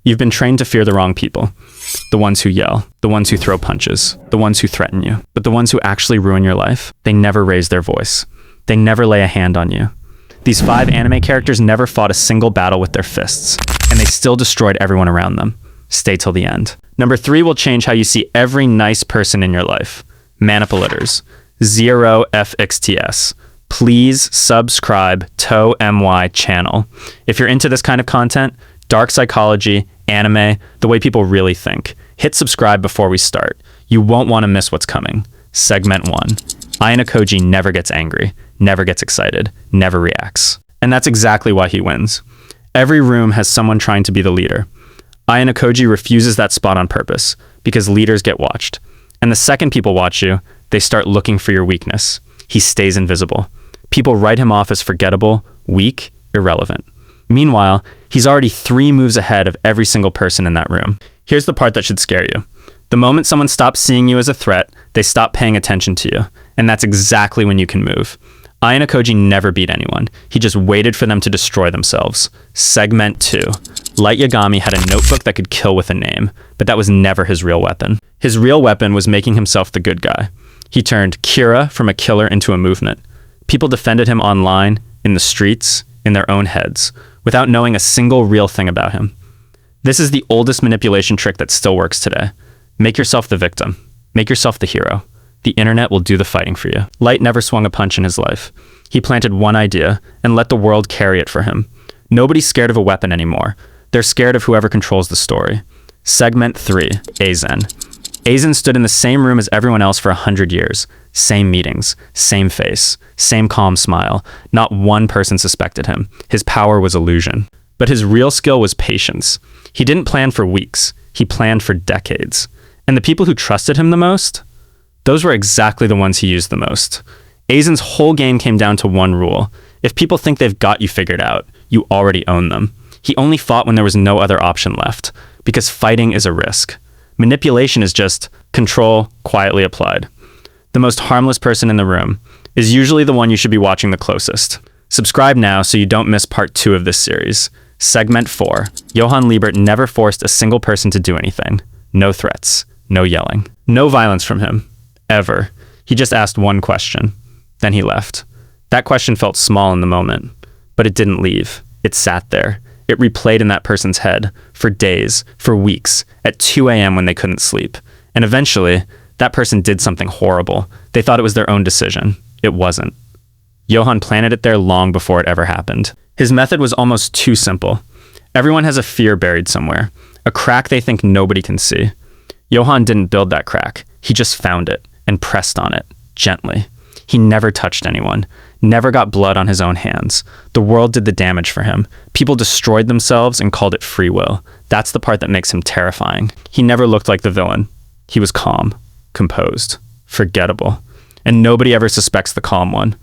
You've been trained to fear the wrong people. The ones who yell, the ones who throw punches, the ones who threaten you. But the ones who actually ruin your life, they never raise their voice. They never lay a hand on you. These 5 anime characters never fought a single battle with their fists, and they still destroyed everyone around them. Stay till the end. Number 3 will change how you see every nice person in your life. Manipulators. 0FXTS. Please subscribe to my channel. If you're into this kind of content, dark psychology, anime, the way people really think, hit subscribe before we start. You won't want to miss what's coming. Segment 1. Ayanokoji never gets angry, never gets excited, never reacts. And that's exactly why he wins. Every room has someone trying to be the leader. Ayanokoji refuses that spot on purpose, because leaders get watched. And the second people watch you, they start looking for your weakness. He stays invisible. People write him off as forgettable, weak, irrelevant. Meanwhile, he's already 3 moves ahead of every single person in that room. Here's the part that should scare you. The moment someone stops seeing you as a threat, they stop paying attention to you. And that's exactly when you can move. Ayanokoji never beat anyone. He just waited for them to destroy themselves. Segment 2. Light Yagami had a notebook that could kill with a name, but that was never his real weapon. His real weapon was making himself the good guy. He turned Kira from a killer into a movement. People defended him online, in the streets, in their own heads, without knowing a single real thing about him. This is the oldest manipulation trick that still works today. Make yourself the victim. Make yourself the hero. The internet will do the fighting for you. Light never swung a punch in his life. He planted one idea and let the world carry it for him. Nobody's scared of a weapon anymore. They're scared of whoever controls the story. Segment 3. Aizen. Aizen stood in the same room as everyone else for 100 years. Same meetings, same face, same calm smile. Not one person suspected him. His power was illusion. But his real skill was patience. He didn't plan for weeks. He planned for decades. And the people who trusted him the most? Those were exactly the ones he used the most. Aizen's whole game came down to one rule. If people think they've got you figured out, you already own them. He only fought when there was no other option left, because fighting is a risk. Manipulation is just control quietly applied. The most harmless person in the room is usually the one you should be watching the closest. Subscribe now so you don't miss part 2 of this series. Segment 4. Johan Liebert never forced a single person to do anything. No threats. No yelling. No violence from him. Ever. He just asked one question. Then he left. That question felt small in the moment, but it didn't leave. It sat there. It replayed in that person's head for days, for weeks, at 2 a.m. when they couldn't sleep. And eventually, that person did something horrible. They thought it was their own decision. It wasn't. Johan planted it there long before it ever happened. His method was almost too simple. Everyone has a fear buried somewhere, a crack they think nobody can see. Johan didn't build that crack. He just found it and pressed on it, gently. He never touched anyone, never got blood on his own hands. The world did the damage for him. People destroyed themselves and called it free will. That's the part that makes him terrifying. He never looked like the villain. He was calm, composed, forgettable. And nobody ever suspects the calm one.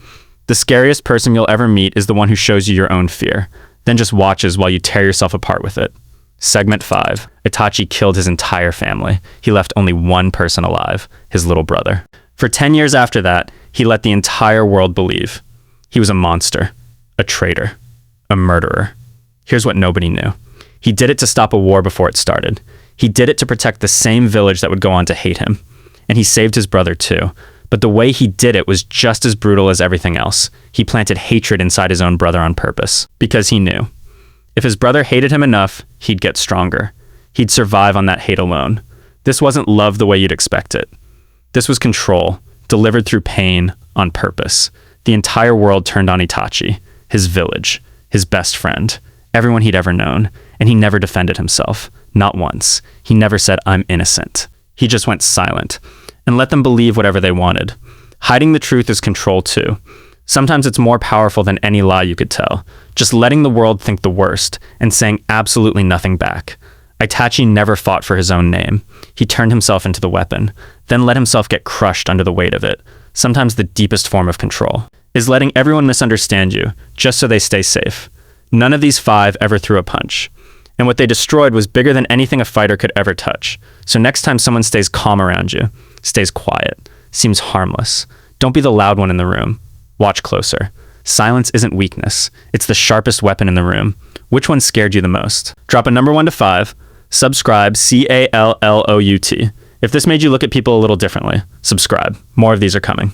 The scariest person you'll ever meet is the one who shows you your own fear, then just watches while you tear yourself apart with it. Segment 5. Itachi killed his entire family. He left only one person alive, his little brother. For 10 years after that, he let the entire world believe. He was a monster, a traitor, a murderer. Here's what nobody knew. He did it to stop a war before it started. He did it to protect the same village that would go on to hate him. And he saved his brother too. But the way he did it was just as brutal as everything else. He planted hatred inside his own brother on purpose, because he knew. If his brother hated him enough, he'd get stronger. He'd survive on that hate alone. This wasn't love the way you'd expect it. This was control, delivered through pain, on purpose. The entire world turned on Itachi, his village, his best friend, everyone he'd ever known, and he never defended himself. Not once. He never said, "I'm innocent." He just went silent and let them believe whatever they wanted. Hiding the truth is control too. Sometimes it's more powerful than any lie you could tell. Just letting the world think the worst and saying absolutely nothing back. Itachi never fought for his own name. He turned himself into the weapon, then let himself get crushed under the weight of it. Sometimes the deepest form of control is letting everyone misunderstand you, just so they stay safe. None of these 5 ever threw a punch. And what they destroyed was bigger than anything a fighter could ever touch. So next time someone stays calm around you, stays quiet, seems harmless, don't be the loud one in the room. Watch closer. Silence isn't weakness. It's the sharpest weapon in the room. Which one scared you the most? Drop a number 1 to 5. Subscribe, Callout. If this made you look at people a little differently, subscribe. More of these are coming.